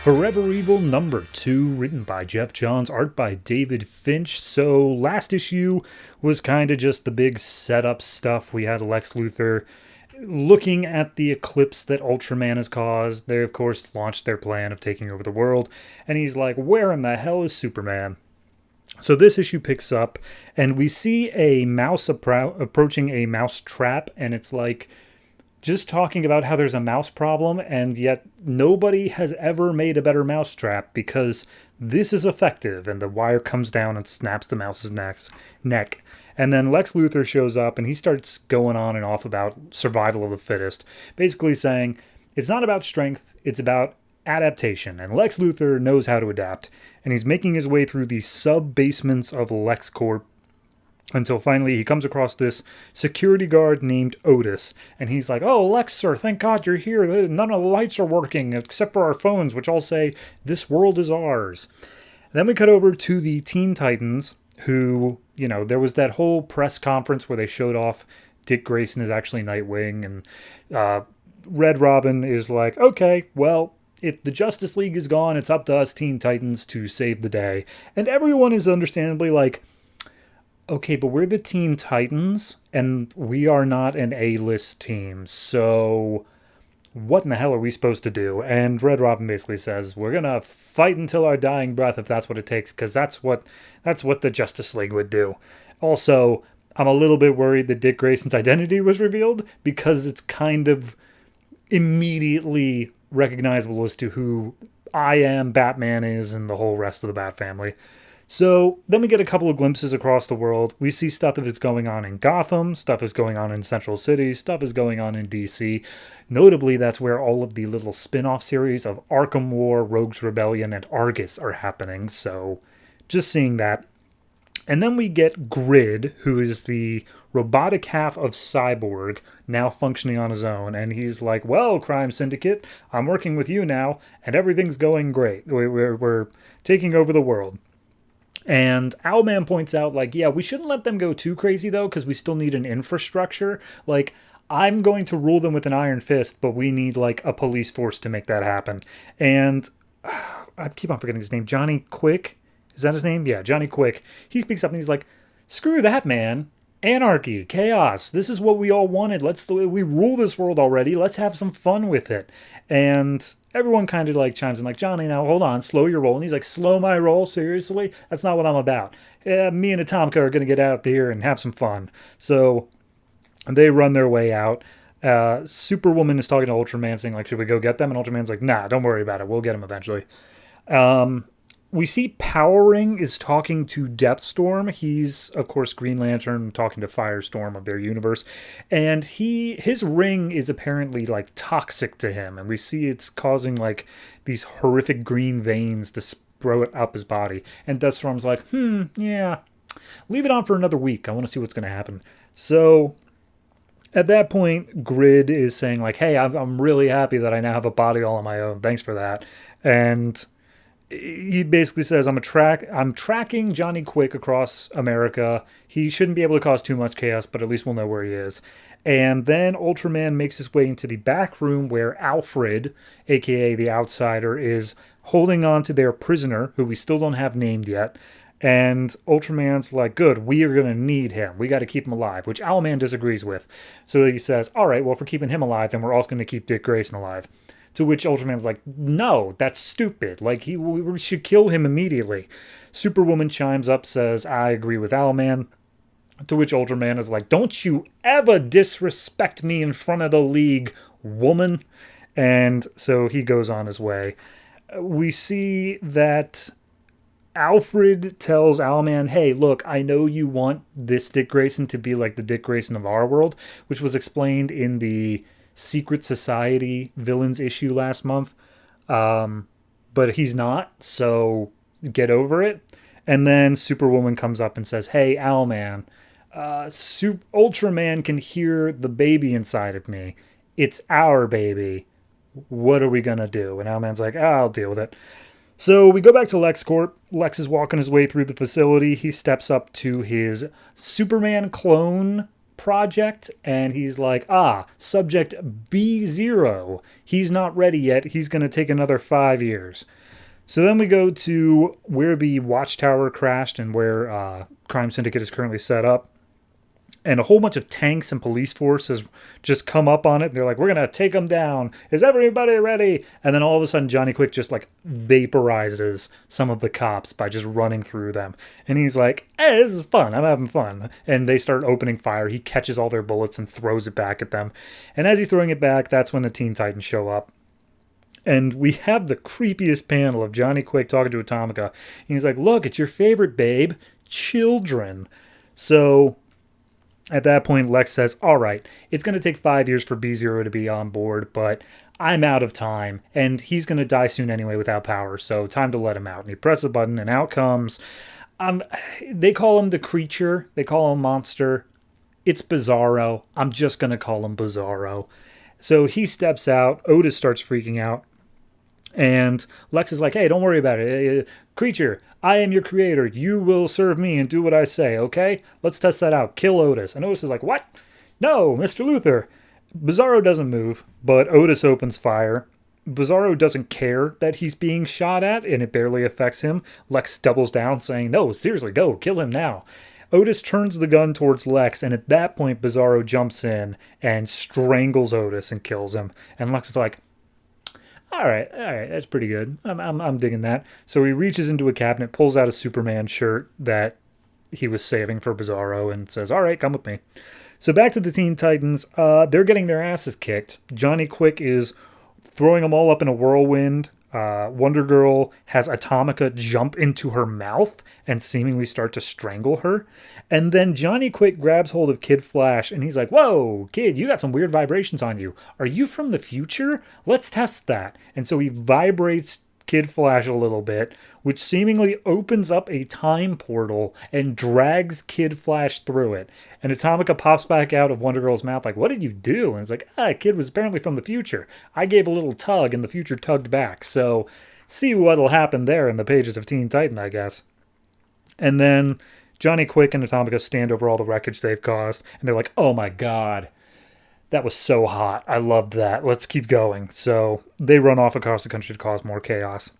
Forever Evil #2, written by Jeff Johns, art by David Finch. So last issue was kind of just the big setup stuff. We had Lex Luthor looking at the eclipse that Ultraman has caused. They, of course, launched their plan of taking over the world. And he's like, where in the hell is Superman? So this issue picks up, and we see a mouse approaching a mouse trap, and it's like just talking about how there's a mouse problem, and yet nobody has ever made a better mouse trap because this is effective, and the wire comes down and snaps the mouse's neck. And then Lex Luthor shows up, and he starts going on and off about survival of the fittest, basically saying it's not about strength, it's about adaptation, and Lex Luthor knows how to adapt, and he's making his way through the sub-basements of LexCorp until finally he comes across this security guard named Otis, and he's like, oh, Lex, sir, thank God you're here. None of the lights are working except for our phones, which all say, this world is ours. Then we cut over to the Teen Titans, who, you know, there was that whole press conference where they showed off Dick Grayson is actually Nightwing, and Red Robin is like, okay, well, if the Justice League is gone, it's up to us Teen Titans to save the day. And everyone is understandably like, okay, but we're the Teen Titans, and we are not an A-list team, so what in the hell are we supposed to do? And Red Robin basically says, we're gonna fight until our dying breath if that's what it takes, because that's what the Justice League would do. Also, I'm a little bit worried that Dick Grayson's identity was revealed, because it's kind of immediately recognizable as to who I Am, Batman is, and the whole rest of the Bat family. So then we get a couple of glimpses across the world. We see stuff that's going on in Gotham, stuff is going on in Central City, stuff is going on in DC. Notably, that's where all of the little spin-off series of Arkham War, Rogues Rebellion, and Argus are happening. So just seeing that. And then we get Grid, who is the robotic half of Cyborg, now functioning on his own. And he's like, well, Crime Syndicate, I'm working with you now, and everything's going great. We're taking over the world. And Owlman points out, like, yeah, we shouldn't let them go too crazy, though, because we still need an infrastructure. Like, I'm going to rule them with an iron fist, but we need, like, a police force to make that happen. And I keep on forgetting his name. Johnny Quick? Is that his name? Yeah, Johnny Quick. He speaks up and he's like, screw that, man. Anarchy, chaos. This is what we all wanted. We rule this world already. Let's have some fun with it. And everyone kind of like chimes in like, Johnny, now hold on, slow your roll. And he's like, slow my roll? Seriously? That's not what I'm about. Me and Atomka are going to get out there and have some fun. So they run their way out. Superwoman is talking to Ultraman saying like, should we go get them? And Ultraman's like, nah, don't worry about it. We'll get them eventually. We see Powering is talking to Deathstorm. He's, of course, Green Lantern talking to Firestorm of their universe. And his ring is apparently, like, toxic to him. And we see it's causing, like, these horrific green veins to sprout up his body. And Deathstorm's like, yeah, leave it on for another week. I want to see what's going to happen. So at that point, Grid is saying, like, hey, I'm really happy that I now have a body all on my own. Thanks for that. And he basically says, I'm tracking Johnny Quick across America. He shouldn't be able to cause too much chaos, but at least we'll know where he is. And then Ultraman makes his way into the back room where Alfred, a.k.a. the Outsider, is holding on to their prisoner, who we still don't have named yet. And Ultraman's like, good, we are going to need him. We got to keep him alive, which Owlman disagrees with. So he says, all right, well, if we're keeping him alive, then we're also going to keep Dick Grayson alive. To which Ultraman's like, no, that's stupid. Like, we should kill him immediately. Superwoman chimes up, says, I agree with Owlman. To which Ultraman is like, don't you ever disrespect me in front of the League, woman. And so he goes on his way. We see that Alfred tells Owlman, hey, look, I know you want this Dick Grayson to be like the Dick Grayson of our world, which was explained in the Secret Society villains issue last month, but he's not, so get over it. And then Superwoman comes up and says, hey, Owlman, Ultraman can hear the baby inside of me. It's our baby. What are we gonna do? And Owlman's like, I'll deal with it. So we go back to LexCorp. Lex is walking his way through the facility. He steps up to his Superman clone project, and he's like, subject B0. He's not ready yet. He's going to take another 5 years. So then we go to where the watchtower crashed and where Crime Syndicate is currently set up. And a whole bunch of tanks and police forces just come up on it. And they're like, we're going to take them down. Is everybody ready? And then all of a sudden, Johnny Quick just like vaporizes some of the cops by just running through them. And he's like, hey, this is fun. I'm having fun. And they start opening fire. He catches all their bullets and throws it back at them. And as he's throwing it back, that's when the Teen Titans show up. And we have the creepiest panel of Johnny Quick talking to Atomica. And he's like, look, it's your favorite, babe. Children. So at that point, Lex says, all right, it's going to take 5 years for B0 to be on board, but I'm out of time, and he's going to die soon anyway without power, so time to let him out. And he presses a button, and out comes, they call him the Creature, they call him Monster. It's Bizarro. I'm just going to call him Bizarro. So he steps out, Otis starts freaking out, and Lex is like, hey, don't worry about it. Creature, I am your creator. You will serve me and do what I say, okay? Let's test that out. Kill Otis. And Otis is like, what? No, Mr. Luthor. Bizarro doesn't move, but Otis opens fire. Bizarro doesn't care that he's being shot at, and it barely affects him. Lex doubles down, saying, no, seriously, go, kill him now. Otis turns the gun towards Lex, and at that point, Bizarro jumps in and strangles Otis and kills him. And Lex is like, all right, that's pretty good. I'm digging that. So he reaches into a cabinet, pulls out a Superman shirt that he was saving for Bizarro, and says, all right, come with me. So back to the Teen Titans. They're getting their asses kicked. Johnny Quick is throwing them all up in a whirlwind. Wonder Girl has Atomica jump into her mouth and seemingly start to strangle her. And then Johnny Quick grabs hold of Kid Flash, and he's like, whoa, kid, you got some weird vibrations on you. Are you from the future? Let's test that. And so he vibrates Kid Flash a little bit, which seemingly opens up a time portal and drags Kid Flash through it. And Atomica pops back out of Wonder Girl's mouth like, what did you do? And it's like, Kid was apparently from the future. I gave a little tug, and the future tugged back. So see what'll happen there in the pages of Teen Titan, I guess. And then Johnny Quick and Atomica stand over all the wreckage they've caused, and they're like, oh my god, that was so hot. I loved that. Let's keep going. So they run off across the country to cause more chaos.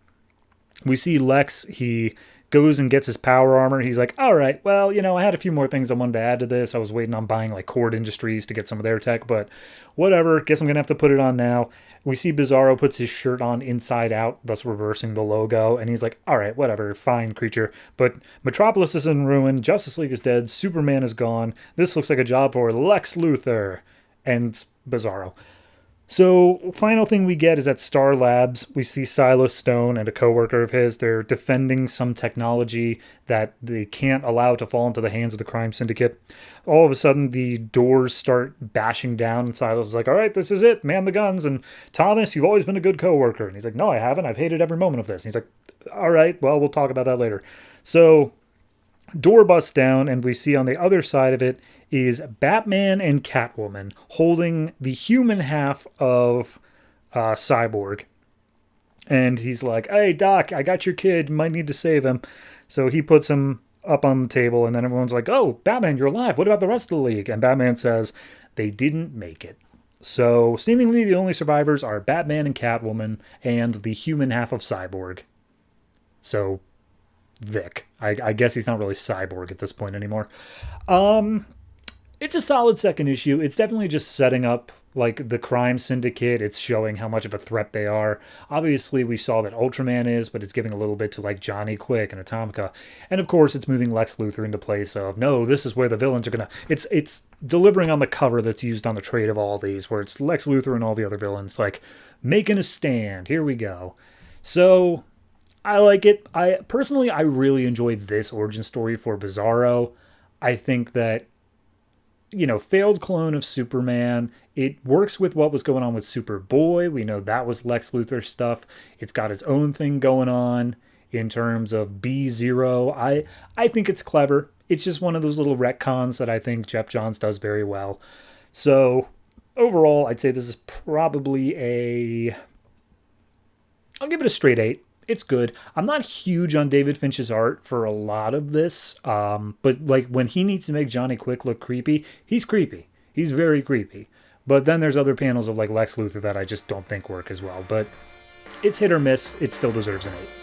We see Lex, he goes and gets his power armor. He's like, all right, well, I had a few more things I wanted to add to this. I was waiting on buying like Cord Industries to get some of their tech, but whatever. Guess I'm going to have to put it on now. We see Bizarro puts his shirt on inside out, thus reversing the logo. And he's like, all right, whatever, fine, Creature. But Metropolis is in ruin. Justice League is dead. Superman is gone. This looks like a job for Lex Luthor and Bizarro. So, final thing we get is at Star Labs, we see Silas Stone and a coworker of his. They're defending some technology that they can't allow to fall into the hands of the crime syndicate. All of a sudden, the doors start bashing down, and Silas is like, all right, this is it, man the guns. And Thomas, you've always been a good coworker. And he's like, no, I haven't. I've hated every moment of this. And he's like, all right, well, we'll talk about that later. So, door busts down, and we see on the other side of it is Batman and Catwoman holding the human half of Cyborg. And he's like, hey, Doc, I got your kid. You might need to save him. So he puts him up on the table, and then everyone's like, oh, Batman, you're alive. What about the rest of the league? And Batman says, they didn't make it. So seemingly the only survivors are Batman and Catwoman and the human half of Cyborg. So Vic. I guess he's not really Cyborg at this point anymore. It's a solid second issue. It's definitely just setting up like the crime syndicate. It's showing how much of a threat they are. Obviously, we saw that Ultraman is, but it's giving a little bit to like Johnny Quick and Atomica. And of course, it's moving Lex Luthor into place of, no, this is where the villains are going to... It's delivering on the cover that's used on the trade of all these, where it's Lex Luthor and all the other villains, like, making a stand. Here we go. So, I like it. I really enjoyed this origin story for Bizarro. I think that failed clone of Superman. It works with what was going on with Superboy. We know that was Lex Luthor stuff. It's got its own thing going on in terms of B0. I think it's clever. It's just one of those little retcons that I think Jeff Johns does very well. So overall, I'd say this is probably I'll give it a straight 8. it's good. I'm not huge on David Finch's art for a lot of this, but like when he needs to make Johnny Quick look creepy, he's creepy. He's very creepy. But then there's other panels of like Lex Luthor that I just don't think work as well. But it's hit or miss. It still deserves an 8.